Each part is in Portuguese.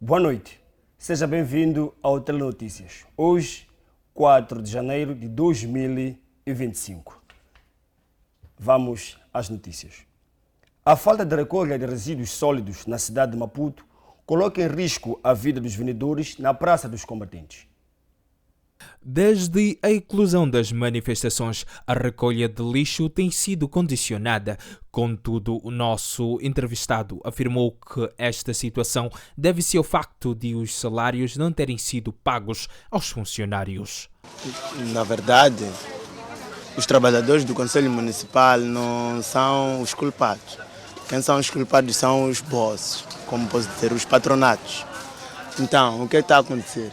Boa noite, seja bem-vindo ao Telenotícias. Hoje, 4 de janeiro de 2025. Vamos às notícias. A falta de recolha de resíduos sólidos na cidade de Maputo coloca em risco a vida dos vendedores na Praça dos Combatentes. Desde a eclosão das manifestações, a recolha de lixo tem sido condicionada. Contudo, o nosso entrevistado afirmou que esta situação deve-se ao facto de os salários não terem sido pagos aos funcionários. Na verdade, os trabalhadores do Conselho Municipal não são os culpados. Quem são os culpados são os bosses, como posso dizer, os patronatos. Então, o que está a acontecer?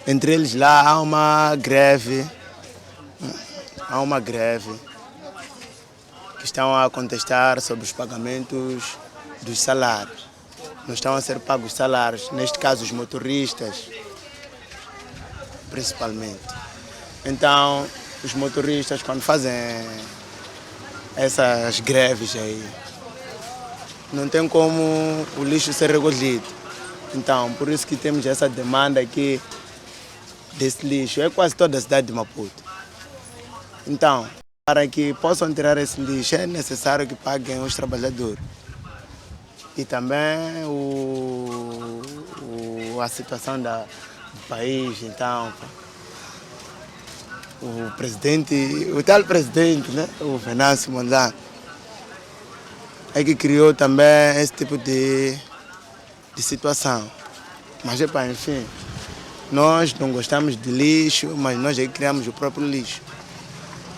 Entre eles lá há uma greve que estão a contestar sobre os pagamentos dos salários. Não estão a ser pagos os salários, neste caso os motoristas, principalmente. Então, os motoristas quando fazem essas greves aí, não tem como o lixo ser recolhido. Então, por isso que temos essa demanda aqui desse lixo. É quase toda a cidade de Maputo. Então, para que possam tirar esse lixo, é necessário que paguem os trabalhadores. E também a situação do país, então, o tal presidente, né, o Venâncio Mondlane, é que criou também esse tipo de situação. Mas, enfim, nós não gostamos de lixo, mas nós é que criamos o próprio lixo.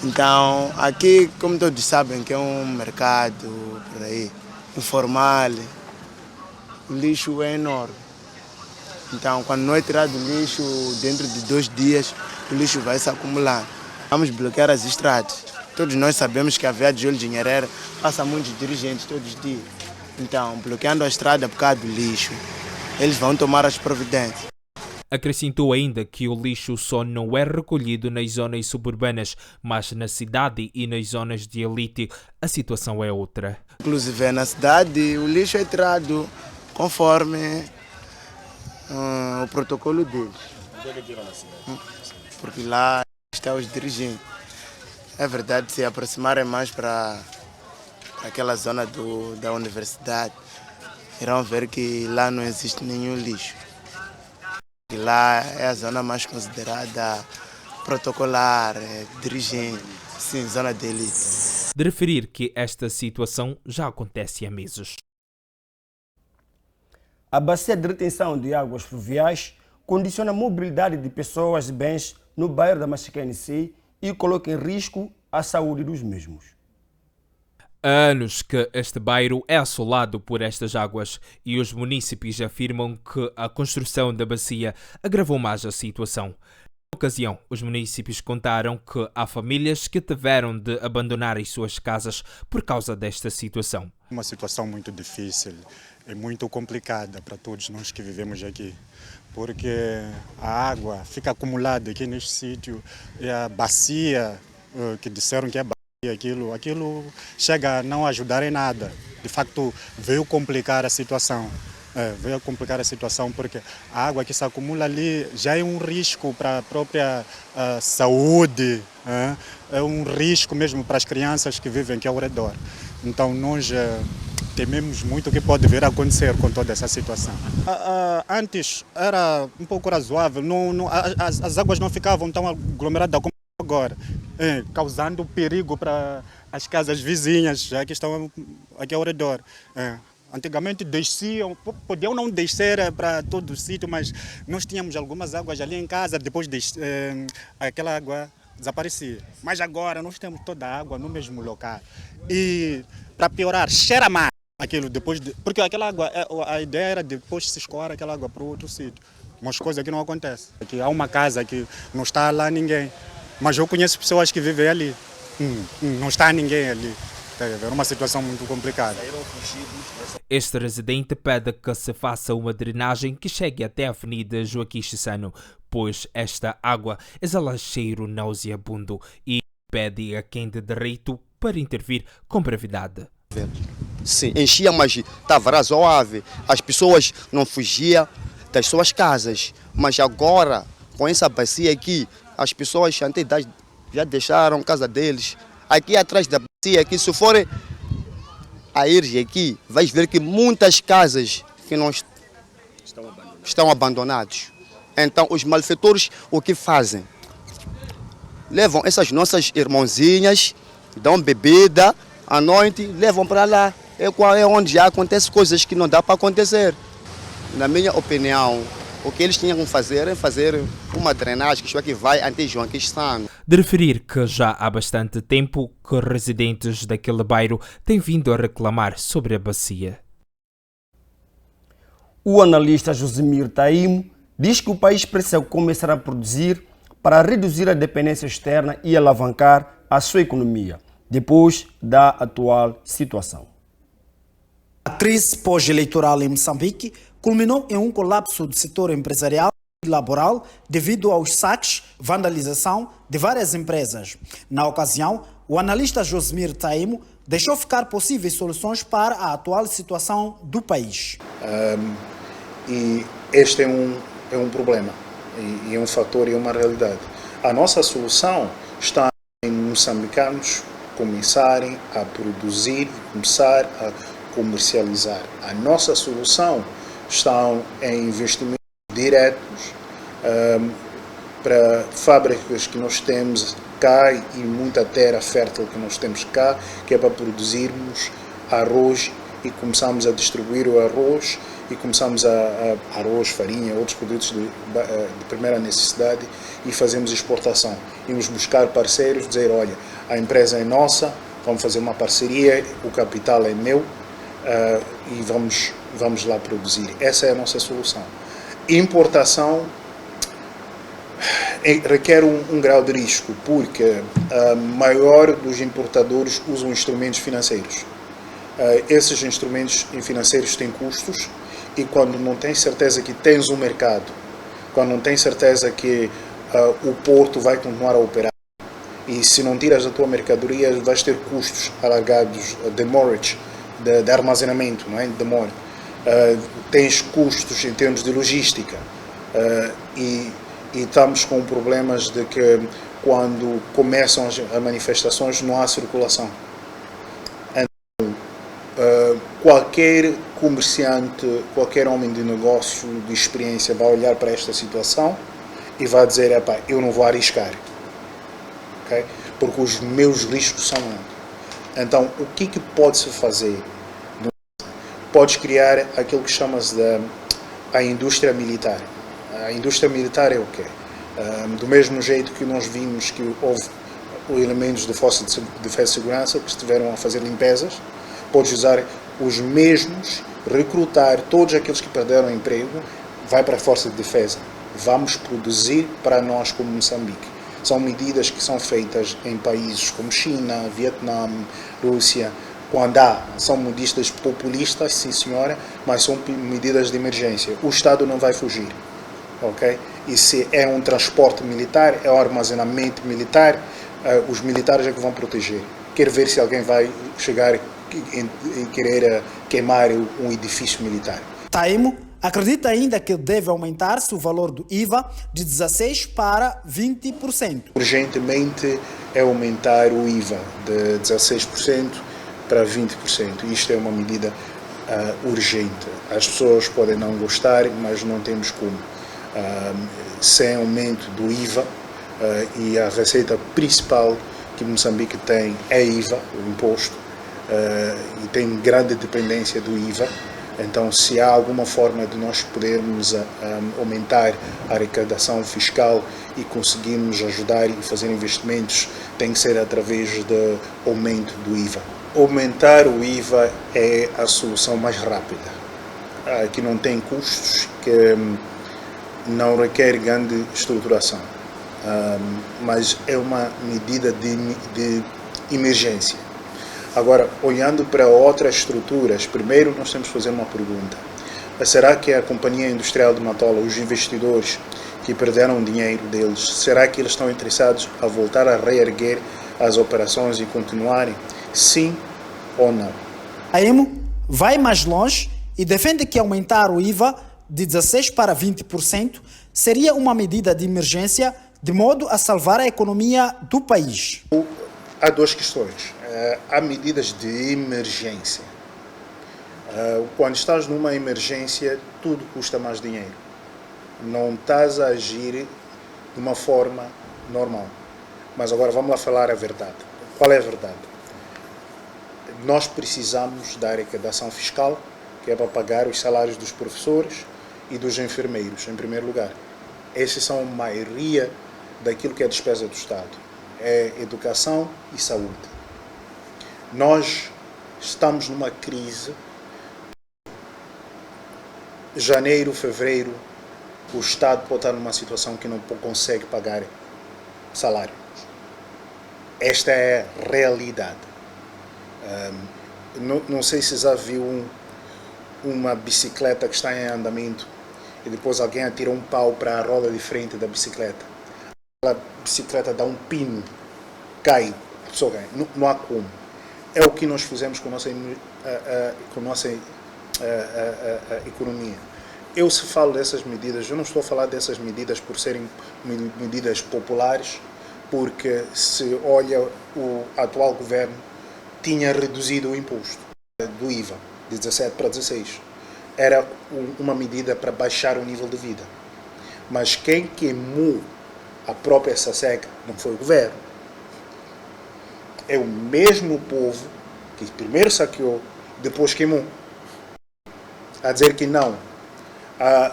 Então, aqui, como todos sabem, que é um mercado por aí, informal, o lixo é enorme. Então, quando não é tirado o lixo, dentro de 2 dias, o lixo vai se acumulando. Vamos bloquear as estradas. Todos nós sabemos que a via de Olho de Nhereira passa muitos dirigentes todos os dias. Então, bloqueando a estrada por causa do lixo, eles vão tomar as providências. Acrescentou ainda que o lixo só não é recolhido nas zonas suburbanas, mas na cidade e nas zonas de elite a situação é outra. Inclusive na cidade o lixo é tirado conforme o protocolo deles. Porque lá estão os dirigentes. É verdade, se aproximarem mais para aquela zona da universidade, irão ver que lá não existe nenhum lixo. E lá é a zona mais considerada protocolar, dirigente, sim, zona de elite. De referir que esta situação já acontece há meses. A bacia de retenção de águas fluviais condiciona a mobilidade de pessoas e bens no bairro da Machiquene-C e coloca em risco a saúde dos mesmos. Há anos que este bairro é assolado por estas águas e os munícipes afirmam que a construção da bacia agravou mais a situação. Na ocasião, os munícipes contaram que há famílias que tiveram de abandonar as suas casas por causa desta situação. Uma situação muito difícil e muito complicada para todos nós que vivemos aqui, porque a água fica acumulada aqui neste sítio e a bacia, que disseram que é aquilo chega a não ajudar em nada. De facto, veio complicar a situação. Veio complicar a situação porque a água que se acumula ali já é um risco para a própria saúde, é um risco mesmo para as crianças que vivem aqui ao redor. Então nós tememos muito o que pode vir a acontecer com toda essa situação. Antes era um pouco razoável, as águas não ficavam tão aglomeradas como agora, causando perigo para as casas vizinhas, já que estão aqui ao redor. Antigamente desciam, podiam não descer para todo o sítio, mas nós tínhamos algumas águas ali em casa, depois aquela água desaparecia. Mas agora nós temos toda a água no mesmo local. E para piorar, cheira mais aquilo porque aquela água, a ideia era depois se escoar aquela água para outro sítio. Mas coisa que não acontece. Aqui há uma casa que não está lá ninguém. Mas eu conheço pessoas que vivem ali. Não está ninguém ali. É uma situação muito complicada. Este residente pede que se faça uma drenagem que chegue até a Avenida Joaquim Chissano, pois esta água exala cheiro nauseabundo e pede a quem de direito para intervir com brevidade. Sim, enchia, mas estava razoável. As pessoas não fugiam. das suas casas. Mas agora, com essa bacia aqui, as pessoas já deixaram a casa deles. Aqui atrás da bacia, aqui, se for a ir aqui, vais ver que muitas casas que não estão abandonadas. Então, os malfeitores, o que fazem? Levam essas nossas irmãozinhas, dão bebida à noite, levam para lá. É onde já acontecem coisas que não dá para acontecer. Na minha opinião, o que eles tinham que fazer é fazer uma drenagem que vai até João Quistano. De referir que já há bastante tempo que residentes daquele bairro têm vindo a reclamar sobre a bacia. O analista Josemir Taimo diz que o país precisa começar a produzir para reduzir a dependência externa e alavancar a sua economia, depois da atual situação. A crise pós-eleitoral em Moçambique culminou em um colapso do setor empresarial e laboral devido aos saques, vandalização de várias empresas. Na ocasião, o analista Josemir Taimo deixou ficar possíveis soluções para a atual situação do país. E este é um problema, e é um fator, e é uma realidade. A nossa solução está em moçambicanos começarem a produzir, começar a comercializar. A nossa solução está em investimentos diretos para fábricas que nós temos cá e muita terra fértil que nós temos cá, que é para produzirmos arroz e começamos a distribuir o arroz e começamos a arroz, farinha, outros produtos de primeira necessidade e fazemos exportação. Íamos buscar parceiros, dizer, olha, a empresa é nossa, vamos fazer uma parceria, o capital é meu e vamos lá produzir. Essa é a nossa solução. Importação requer um grau de risco, porque a maior dos importadores usam instrumentos financeiros. Esses instrumentos financeiros têm custos e quando não tens certeza que tens um mercado, quando não tens certeza que o porto vai continuar a operar e se não tiras a tua mercadoria vais ter custos alargados, demorage, de armazenamento, não é? Demora. Tens custos em termos de logística e estamos com problemas de que quando começam as manifestações não há circulação. Qualquer comerciante, qualquer homem de negócio de experiência vai olhar para esta situação e vai dizer, eu não vou arriscar, okay? Porque os meus riscos são altos. Então, o que pode-se fazer? Podes criar aquilo que chamas de a indústria militar. A indústria militar é o quê? Do mesmo jeito que nós vimos que houve elementos de força de defesa e segurança que estiveram a fazer limpezas, podes usar os mesmos, recrutar todos aqueles que perderam emprego, vai para a força de defesa. Vamos produzir para nós como Moçambique. São medidas que são feitas em países como China, Vietnã, Rússia, quando são medidas populistas, sim senhora, mas são medidas de emergência. O Estado não vai fugir, ok? E se é um transporte militar, é um armazenamento militar, os militares é que vão proteger. Quer ver se alguém vai chegar e querer queimar um edifício militar. Taimo acredita ainda que deve aumentar-se o valor do IVA de 16% para 20%. Urgentemente é aumentar o IVA de 16% para 20%. Isto é uma medida urgente. As pessoas podem não gostar, mas não temos como. Sem aumento do IVA, e a receita principal que Moçambique tem é IVA, o imposto, e tem grande dependência do IVA. Então, se há alguma forma de nós podermos aumentar a arrecadação fiscal e conseguirmos ajudar e fazer investimentos, tem que ser através do aumento do IVA. Aumentar o IVA é a solução mais rápida, que não tem custos, que não requer grande estruturação, mas é uma medida de emergência. Agora, olhando para outras estruturas, primeiro nós temos que fazer uma pergunta. Será que a Companhia Industrial de Matola, os investidores que perderam o dinheiro deles, será que eles estão interessados a voltar a reerguer as operações e continuarem? Sim ou não? A Taimo vai mais longe e defende que aumentar o IVA de 16% para 20% seria uma medida de emergência de modo a salvar a economia do país. Há duas questões. Há medidas de emergência. Quando estás numa emergência, tudo custa mais dinheiro. Não estás a agir de uma forma normal. Mas agora vamos lá falar a verdade. Qual é a verdade? Nós precisamos da arrecadação fiscal, que é para pagar os salários dos professores e dos enfermeiros, em primeiro lugar. Esses são a maioria daquilo que é a despesa do Estado. É educação e saúde. Nós estamos numa crise. Janeiro, fevereiro, o Estado pode estar numa situação que não consegue pagar salário. Esta é a realidade. Não sei se já viu uma bicicleta que está em andamento e depois alguém atira um pau para a roda de frente da bicicleta. A bicicleta dá um pino, cai, a pessoa cai. Não há como. É o que nós fizemos com a nossa economia. Eu, se falo dessas medidas, eu não estou a falar dessas medidas por serem medidas populares, porque se olha o atual governo tinha reduzido o imposto do IVA de 17 para 16. Era uma medida para baixar o nível de vida. Mas quem queimou a própria SACEC não foi o governo. É o mesmo povo que primeiro saqueou, depois queimou. A dizer que não,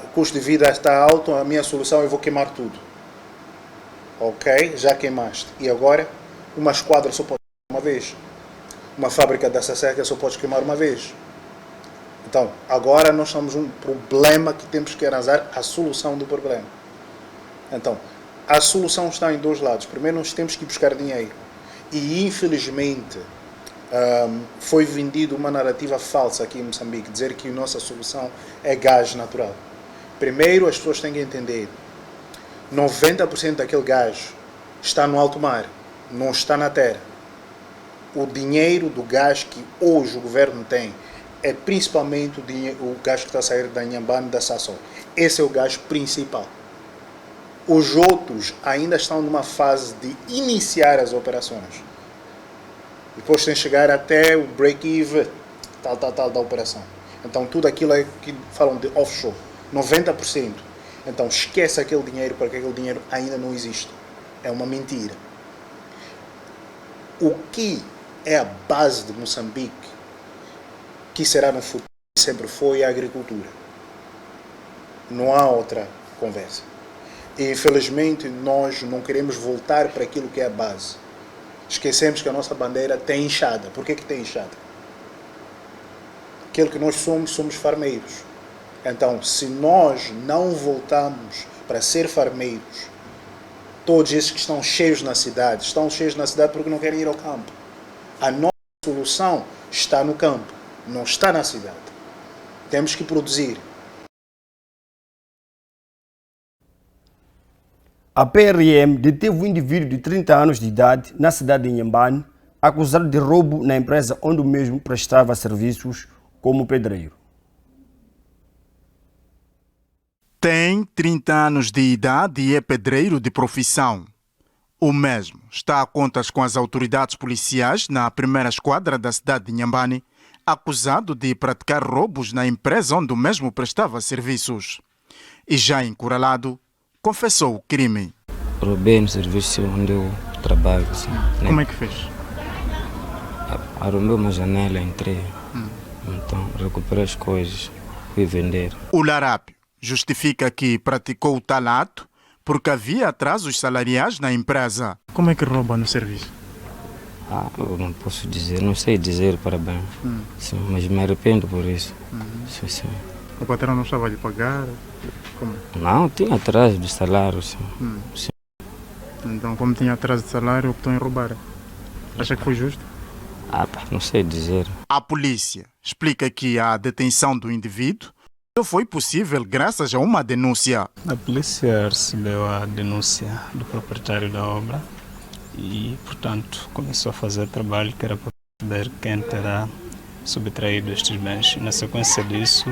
o custo de vida está alto, a minha solução é eu vou queimar tudo. Ok, já queimaste. E agora, uma esquadra só pode queimar uma vez. Uma fábrica dessa SACEC só pode queimar uma vez. Então, agora nós temos um problema que temos que arranjar a solução do problema. Então, a solução está em dois lados. Primeiro, nós temos que buscar dinheiro. E, infelizmente, foi vendida uma narrativa falsa aqui em Moçambique, dizer que a nossa solução é gás natural. Primeiro, as pessoas têm que entender, 90% daquele gás está no alto mar, não está na terra. O dinheiro do gás que hoje o governo tem é principalmente o gás que está a sair da Inhambane e da Sasol. Esse é o gás principal. Os outros ainda estão numa fase de iniciar as operações. Depois tem que chegar até o break-even, tal da operação. Então tudo aquilo é que falam de offshore, 90%. Então esquece aquele dinheiro, porque aquele dinheiro ainda não existe. É uma mentira. O que é a base de Moçambique, que será no futuro, sempre foi a agricultura. Não há outra conversa. E infelizmente nós não queremos voltar para aquilo que é a base. Esquecemos que a nossa bandeira tem enxada. Por que tem enxada? Aquilo que nós somos farmeiros. Então, se nós não voltamos para ser farmeiros, todos esses que estão cheios na cidade porque não querem ir ao campo. A nossa solução está no campo, não está na cidade. Temos que produzir. A PRM deteve um indivíduo de 30 anos de idade na cidade de Inhambane, acusado de roubo na empresa onde o mesmo prestava serviços como pedreiro. Tem 30 anos de idade e é pedreiro de profissão. O mesmo está a contas com as autoridades policiais na primeira esquadra da cidade de Inhambane, acusado de praticar roubos na empresa onde o mesmo prestava serviços. E já encurralado, confessou o crime. Roubei no serviço onde eu trabalho. Assim, né? Como é que fez? Arrombei uma janela, entrei. Então recuperei as coisas, fui vender. O larápio justifica que praticou o tal ato porque havia atrasos salariais na empresa. Como é que rouba no serviço? Eu não posso dizer, não sei dizer para bem. Sim, mas me arrependo por isso. Sim. O patrão não estava a lhe pagar? Como? Não, tinha atraso de salário. Sim. Então, como tinha atraso de salário, optou em roubar. Acha que foi justo? Não sei dizer. A polícia explica que a detenção do indivíduo só foi possível graças a uma denúncia. A polícia recebeu a denúncia do proprietário da obra e, portanto, começou a fazer trabalho que era para saber quem terá subtraído estes bens. Na sequência disso,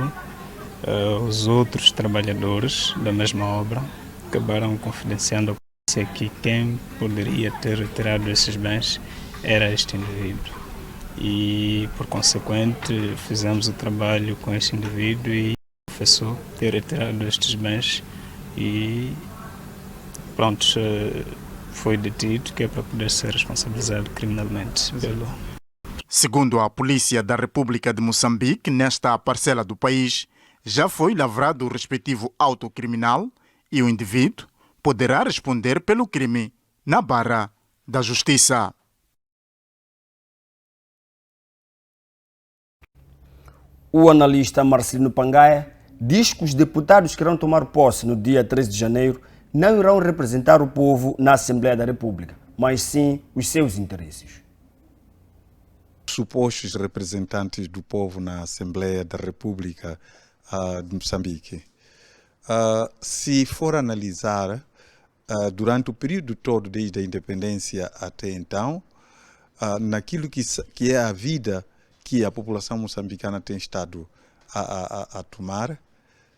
Os outros trabalhadores da mesma obra acabaram confidenciando à polícia que quem poderia ter retirado esses bens era este indivíduo. E, por consequente, fizemos o trabalho com este indivíduo e confessou ter retirado estes bens e, pronto, foi detido, que é para poder ser responsabilizado criminalmente pelo... Segundo a Polícia da República de Moçambique, nesta parcela do país, já foi lavrado o respectivo auto criminal e o indivíduo poderá responder pelo crime na barra da Justiça. O analista Marcelino Pangaia diz que os deputados que irão tomar posse no dia 13 de janeiro não irão representar o povo na Assembleia da República, mas sim os seus interesses. Supostos representantes do povo na Assembleia da República de Moçambique. Se for analisar, durante o período todo, desde a independência até então, naquilo que é a vida que a população moçambicana tem estado a tomar,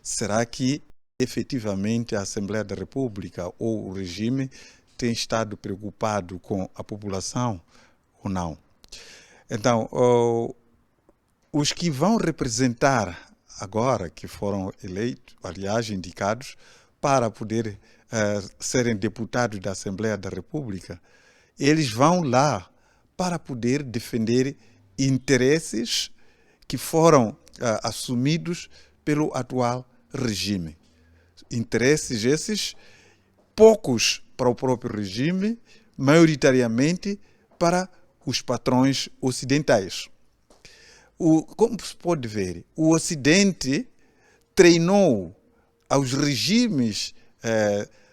será que efetivamente a Assembleia da República ou o regime tem estado preocupado com a população ou não? Então, os que vão representar agora, que foram eleitos, aliás, indicados, para poder serem deputados da Assembleia da República, eles vão lá para poder defender interesses que foram assumidos pelo atual regime. Interesses esses, poucos para o próprio regime, maioritariamente para os patrões ocidentais. Como se pode ver, o Ocidente treinou aos regimes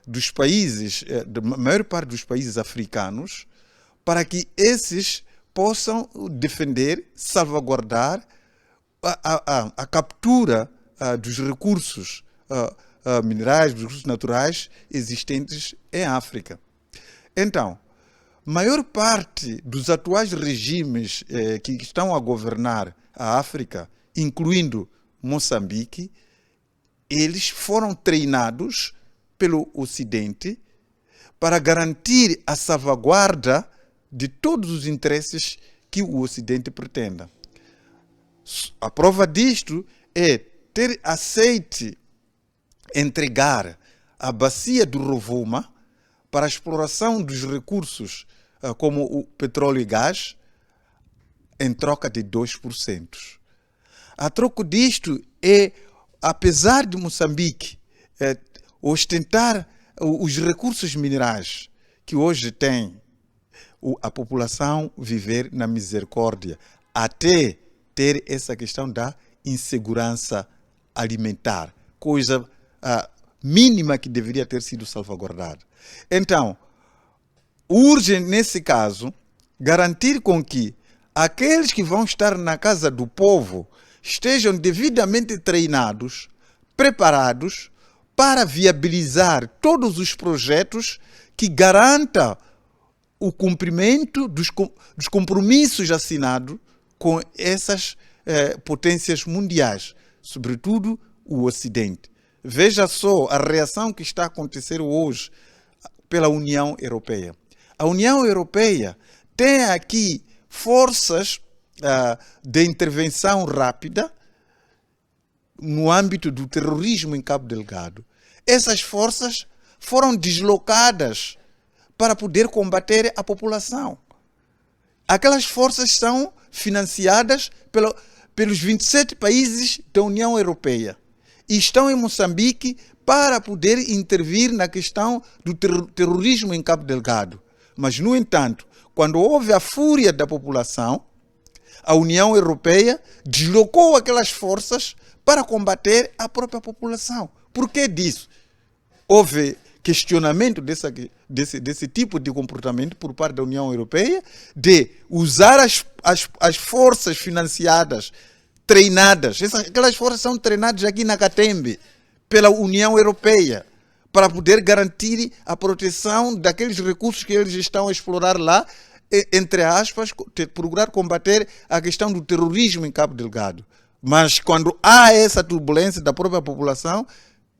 dos países, da maior parte dos países africanos, para que esses possam defender, salvaguardar a captura dos recursos minerais, dos recursos naturais existentes em África. Então, maior parte dos atuais regimes que estão a governar a África, incluindo Moçambique, eles foram treinados pelo Ocidente para garantir a salvaguarda de todos os interesses que o Ocidente pretenda. A prova disto é ter aceite entregar a bacia do Rovuma para a exploração dos recursos como o petróleo e gás em troca de 2%. A troco disto é, apesar de Moçambique ostentar os recursos minerais que hoje tem, a população viver na misericórdia, até ter essa questão da insegurança alimentar, coisa mínima que deveria ter sido salvaguardada. Então, urge, nesse caso, garantir com que aqueles que vão estar na casa do povo estejam devidamente treinados, preparados para viabilizar todos os projetos que garantam o cumprimento dos compromissos assinados com essas potências mundiais, sobretudo o Ocidente. Veja só a reação que está a acontecer hoje pela União Europeia. A União Europeia tem aqui forças de intervenção rápida no âmbito do terrorismo em Cabo Delgado. Essas forças foram deslocadas para poder combater a população. Aquelas forças são financiadas pelos 27 países da União Europeia e estão em Moçambique para poder intervir na questão do terrorismo em Cabo Delgado. Mas, no entanto, quando houve a fúria da população, a União Europeia deslocou aquelas forças para combater a própria população. Por que disso? Houve questionamento desse tipo de comportamento por parte da União Europeia, de usar as forças financiadas, treinadas. Aquelas forças são treinadas aqui na Catembe, pela União Europeia, para poder garantir a proteção daqueles recursos que eles estão a explorar lá, entre aspas, procurar combater a questão do terrorismo em Cabo Delgado. Mas quando há essa turbulência da própria população,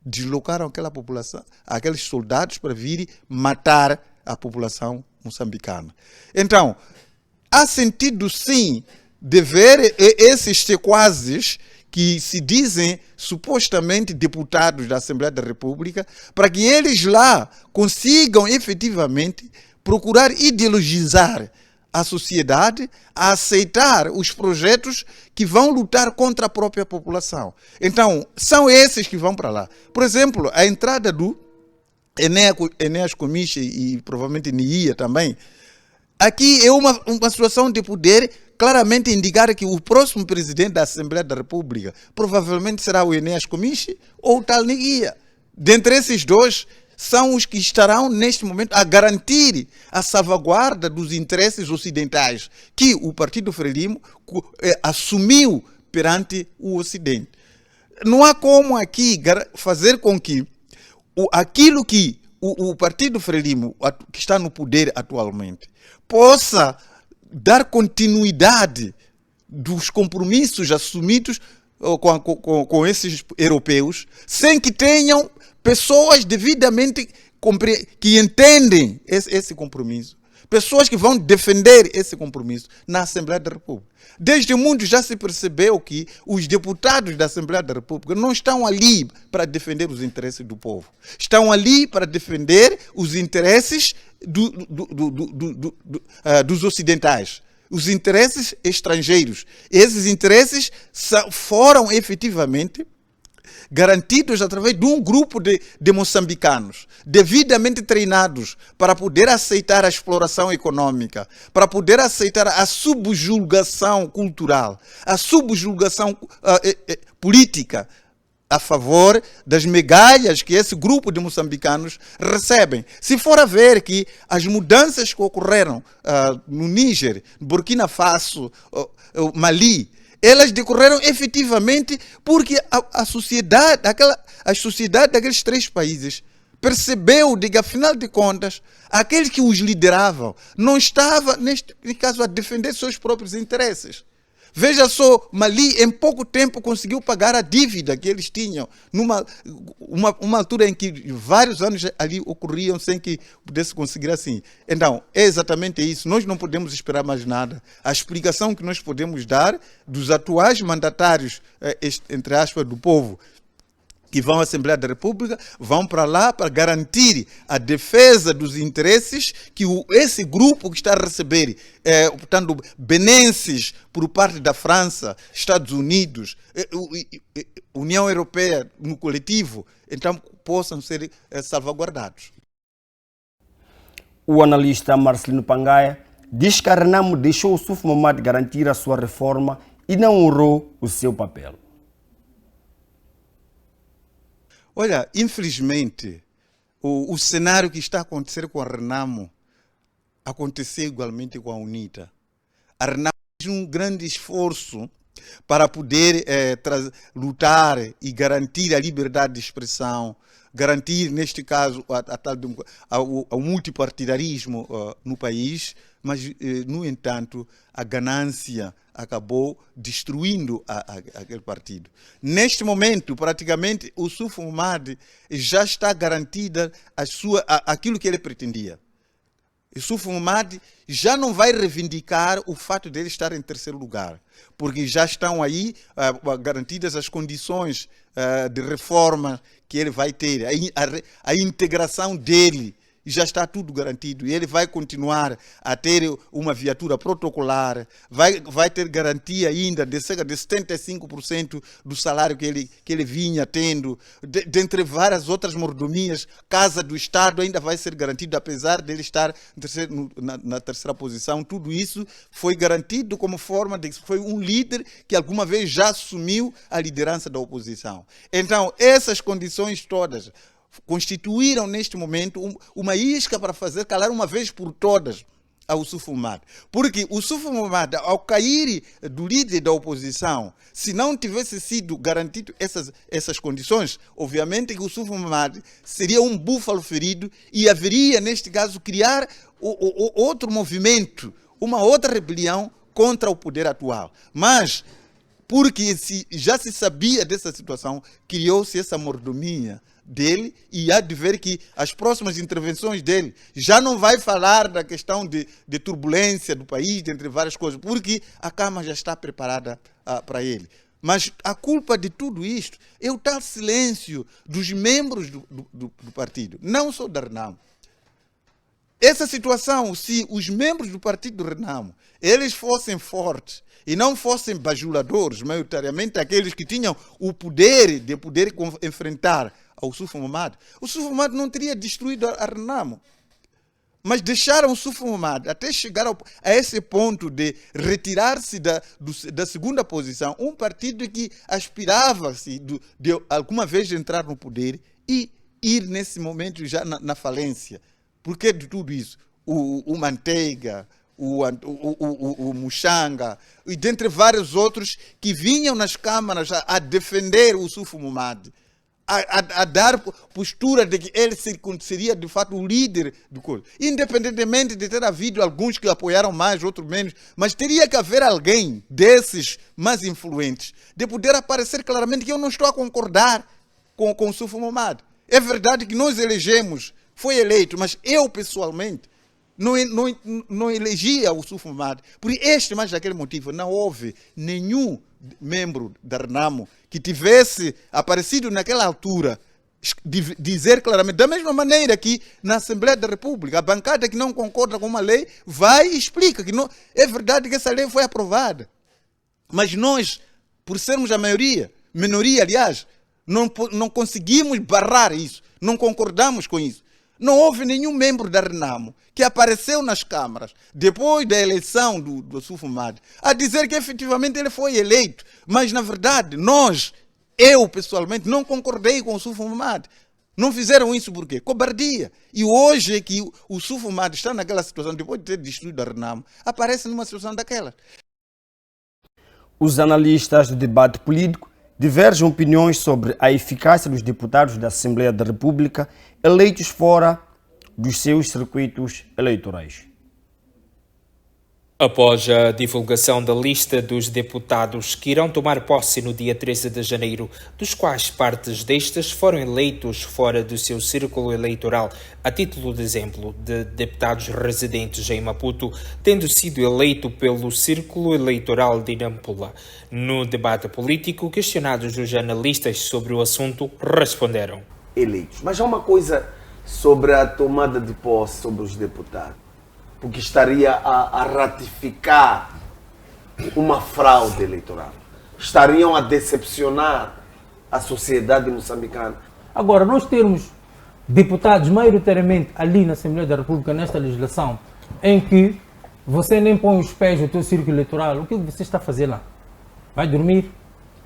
deslocaram aquela população, aqueles soldados para virem matar a população moçambicana. Então, há sentido sim de ver esses sequazes que se dizem supostamente deputados da Assembleia da República, para que eles lá consigam efetivamente procurar ideologizar a sociedade a aceitar os projetos que vão lutar contra a própria população. Então, são esses que vão para lá. Por exemplo, a entrada do Enéas Comiche e provavelmente Nia também, aqui é uma situação de poder claramente indicar que o próximo presidente da Assembleia da República provavelmente será o Enéas Comiche ou o tal Nia. Dentre esses dois, são os que estarão neste momento a garantir a salvaguarda dos interesses ocidentais que o Partido Frelimo assumiu perante o Ocidente. Não há como aqui fazer com que aquilo que o Partido Frelimo, que está no poder atualmente, possa dar continuidade dos compromissos assumidos com esses europeus, sem que tenham pessoas devidamente que entendem esse compromisso, pessoas que vão defender esse compromisso na Assembleia da República. Desde muito já se percebeu que os deputados da Assembleia da República não estão ali para defender os interesses do povo, estão ali para defender os interesses dos ocidentais, os interesses estrangeiros. Esses interesses foram efetivamente garantidos através de um grupo de moçambicanos devidamente treinados para poder aceitar a exploração econômica, para poder aceitar a subjulgação cultural, a subjulgação política a favor das migalhas que esse grupo de moçambicanos recebem. Se for a ver que as mudanças que ocorreram no Níger, Burkina Faso, Mali, elas decorreram efetivamente porque a sociedade daqueles três países percebeu de que, afinal de contas, aqueles que os lideravam não estavam, neste caso, a defender seus próprios interesses. Veja só, Mali em pouco tempo conseguiu pagar a dívida que eles tinham, numa altura em que vários anos ali ocorriam sem que pudesse conseguir assim. Então, é exatamente isso. Nós não podemos esperar mais nada. A explicação que nós podemos dar dos atuais mandatários, entre aspas, do povo, que vão à Assembleia da República, vão para lá para garantir a defesa dos interesses que esse grupo que está a receber, portanto, benesses por parte da França, Estados Unidos, União Europeia no coletivo, então possam ser salvaguardados. O analista Marcelino Pangaia diz que a Renamo deixou o Suf Mahamat garantir a sua reforma e não honrou o seu papel. Olha, infelizmente, o cenário que está a acontecer com a Renamo aconteceu igualmente com a UNITA. A Renamo fez um grande esforço para poder lutar e garantir a liberdade de expressão, garantir, neste caso, o multipartidarismo no país, mas, no entanto, a ganância acabou destruindo aquele partido. Neste momento, praticamente, o Suf Mahamat já está garantida aquilo que ele pretendia. O Suf Mahamat já não vai reivindicar o fato de ele estar em terceiro lugar, porque já estão aí garantidas as condições de reforma que ele vai ter, a integração dele. Já está tudo garantido e ele vai continuar a ter uma viatura protocolar, vai ter garantia ainda de cerca de 75% do salário que ele vinha tendo, dentre várias outras mordomias. Casa do Estado ainda vai ser garantido, apesar dele estar na terceira posição. Tudo isso foi garantido como forma de que foi um líder que alguma vez já assumiu a liderança da oposição. Então, essas condições todas constituíram neste momento uma isca para fazer calar uma vez por todas ao Suf Mahamat. Porque o Suf Mahamat, ao cair do líder da oposição, se não tivesse sido garantido essas condições, obviamente que o Suf Mahamat seria um búfalo ferido e haveria, neste caso, criar outro movimento, uma outra rebelião contra o poder atual. Mas porque já se sabia dessa situação, criou-se essa mordomia dele, e há de ver que as próximas intervenções dele já não vai falar da questão de turbulência do país, entre várias coisas, porque a Câmara já está preparada para ele. Mas a culpa de tudo isto é o tal silêncio dos membros do partido, não só da Renamo. Essa situação, se os membros do partido do Renamo, eles fossem fortes e não fossem bajuladores, maioritariamente aqueles que tinham o poder de poder enfrentar ao Sufo Mahamat, o Sufo Mahamat não teria destruído a Renamo. Mas deixaram o Sufo Mahamat até chegar a esse ponto de retirar-se da segunda posição, um partido que aspirava-se de alguma vez entrar no poder e ir nesse momento já na falência. Por que de tudo isso? O Manteiga, o Muxanga, e dentre vários outros que vinham nas câmaras a defender o Sufo Mahamat, a dar postura de que ele seria de fato o líder do coisa. Independentemente de ter havido alguns que apoiaram mais, outros menos, mas teria que haver alguém desses mais influentes de poder aparecer claramente que eu não estou a concordar com o Sufo Mahamat. É verdade que nós elegemos, foi eleito, mas eu pessoalmente não elegia o Sufo Mahamat. Por este, mas daquele motivo, não houve nenhum membro da Renamo que tivesse aparecido naquela altura dizer claramente, da mesma maneira que na Assembleia da República, a bancada que não concorda com uma lei vai e explica que não, é verdade que essa lei foi aprovada. Mas nós, por sermos a minoria aliás, não conseguimos barrar isso, não concordamos com isso. Não houve nenhum membro da Renamo que apareceu nas câmaras, depois da eleição do Sufo Mahamat, a dizer que efetivamente ele foi eleito. Mas, na verdade, eu pessoalmente, não concordei com o Sufo Mahamat. Não fizeram isso por quê? Cobardia. E hoje é que o Sufo Mahamat está naquela situação, depois de ter destruído a Renamo, aparece numa situação daquela. Os analistas do debate político divergem opiniões sobre a eficácia dos deputados da Assembleia da República eleitos fora dos seus circuitos eleitorais. Após a divulgação da lista dos deputados que irão tomar posse no dia 13 de janeiro, dos quais partes destes foram eleitos fora do seu círculo eleitoral, a título de exemplo, de deputados residentes em Maputo, tendo sido eleito pelo círculo eleitoral de Nampula. No debate político, questionados os analistas sobre o assunto, responderam: eleitos. Mas há uma coisa sobre a tomada de posse sobre os deputados, porque estaria a ratificar uma fraude eleitoral. Estariam a decepcionar a sociedade moçambicana. Agora, nós termos deputados maioritariamente ali na Assembleia da República, nesta legislação, em que você nem põe os pés no teu círculo eleitoral, o que você está a fazer lá? Vai dormir?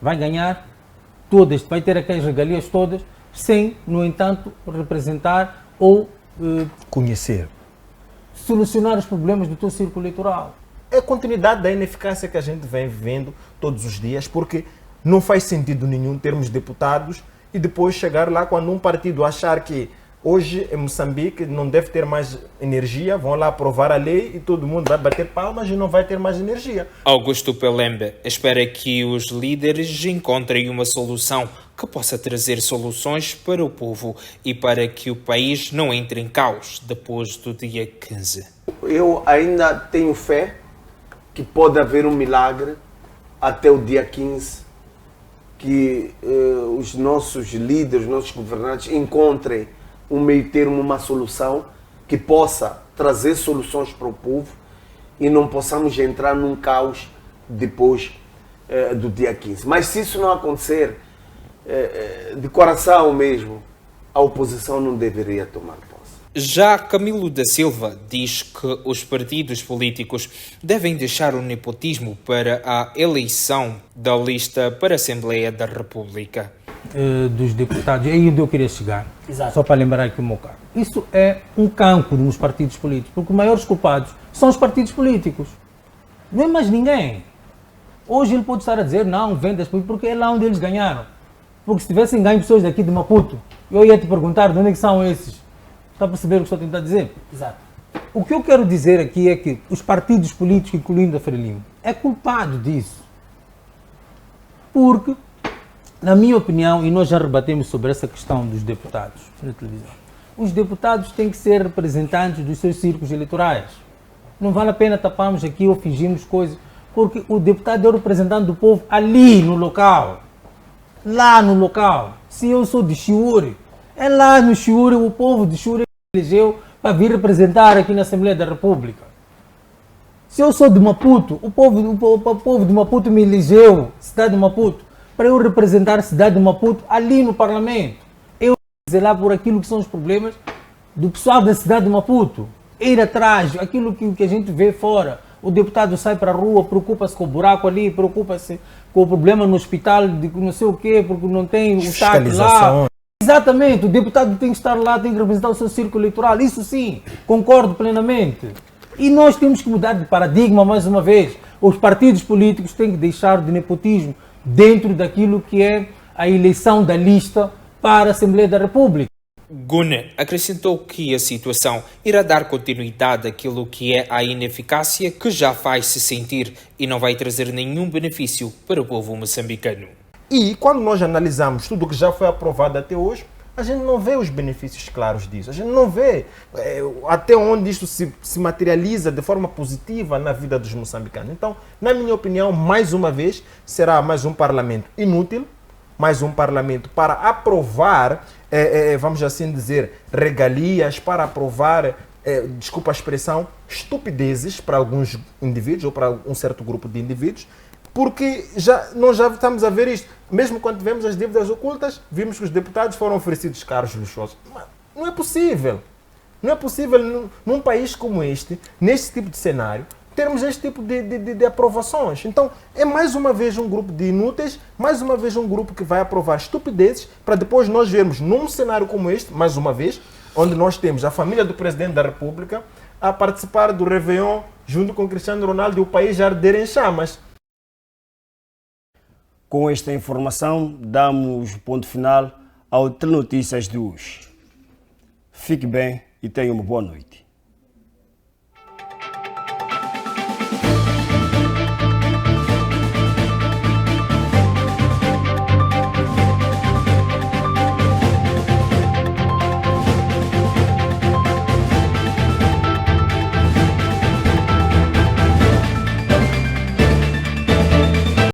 Vai ganhar? Todas, vai ter aquelas regalias todas, sem, no entanto, representar ou conhecer, solucionar os problemas do teu círculo eleitoral. É a continuidade da ineficácia que a gente vem vivendo todos os dias, porque não faz sentido nenhum termos deputados e depois chegar lá quando um partido achar que hoje em Moçambique não deve ter mais energia, vão lá aprovar a lei e todo mundo vai bater palmas e não vai ter mais energia. Augusto Pelembe espera que os líderes encontrem uma solução que possa trazer soluções para o povo e para que o país não entre em caos depois do dia 15. Eu ainda tenho fé que pode haver um milagre até o dia 15, que os nossos líderes, os nossos governantes encontrem um meio termo, uma solução que possa trazer soluções para o povo e não possamos entrar num caos depois do dia 15. Mas se isso não acontecer, de coração mesmo, a oposição não deveria tomar posse. Já Camilo da Silva diz que os partidos políticos devem deixar o nepotismo para a eleição da lista para a Assembleia da República. Dos deputados, é aí onde eu queria chegar. Exato. Só para lembrar aqui o meu caso. Isso é um cancro nos partidos políticos, porque os maiores culpados são os partidos políticos. Não é mais ninguém. Hoje ele pode estar a dizer, não, vendas, porque é lá onde eles ganharam. Porque se tivessem ganho pessoas daqui de Maputo, eu ia te perguntar de onde é que são esses. Está a perceber o que estou a tentar dizer? Exato. O que eu quero dizer aqui é que os partidos políticos, incluindo a Frelimo, é culpado disso. Porque, na minha opinião, e nós já rebatemos sobre essa questão dos deputados na televisão, os deputados têm que ser representantes dos seus círculos eleitorais. Não vale a pena taparmos aqui ou fingirmos coisas, porque o deputado é o representante do povo ali no local. Lá no local. Se eu sou de Chiuri, é lá no Chiuri, o povo de Chiuri elegeu para vir representar aqui na Assembleia da República. Se eu sou de Maputo, o povo de Maputo me elegeu, cidade de Maputo, para eu representar a cidade de Maputo ali no Parlamento. Eu zelar por aquilo que são os problemas do pessoal da cidade de Maputo. Ir atrás, aquilo que a gente vê fora. O deputado sai para a rua, preocupa-se com o buraco ali, preocupa-se com o problema no hospital, de não sei o quê, porque não tem o TAC lá. Exatamente, o deputado tem que estar lá, tem que representar o seu círculo eleitoral. Isso sim, concordo plenamente. E nós temos que mudar de paradigma mais uma vez. Os partidos políticos têm que deixar de nepotismo dentro daquilo que é a eleição da lista para a Assembleia da República. Gune acrescentou que a situação irá dar continuidade àquilo que é a ineficácia que já faz-se sentir e não vai trazer nenhum benefício para o povo moçambicano. E quando nós analisamos tudo o que já foi aprovado até hoje, a gente não vê os benefícios claros disso. A gente não vê até onde isto se materializa de forma positiva na vida dos moçambicanos. Então, na minha opinião, mais uma vez, será mais um parlamento inútil, mais um parlamento para aprovar, vamos assim dizer, regalias, para aprovar, desculpa a expressão, estupidezes para alguns indivíduos ou para um certo grupo de indivíduos, porque nós já estamos a ver isto. Mesmo quando tivemos as dívidas ocultas, vimos que os deputados foram oferecidos carros luxuosos. Mas não é possível. Não é possível, num país como este, neste tipo de cenário, termos este tipo de aprovações. Então, é mais uma vez um grupo de inúteis, mais uma vez um grupo que vai aprovar estupidezes, para depois nós vermos num cenário como este, mais uma vez, onde nós temos a família do Presidente da República a participar do Réveillon junto com Cristiano Ronaldo e o país a arder em chamas. Com esta informação, damos ponto final ao Telenotícias de hoje. Fique bem e tenha uma boa noite.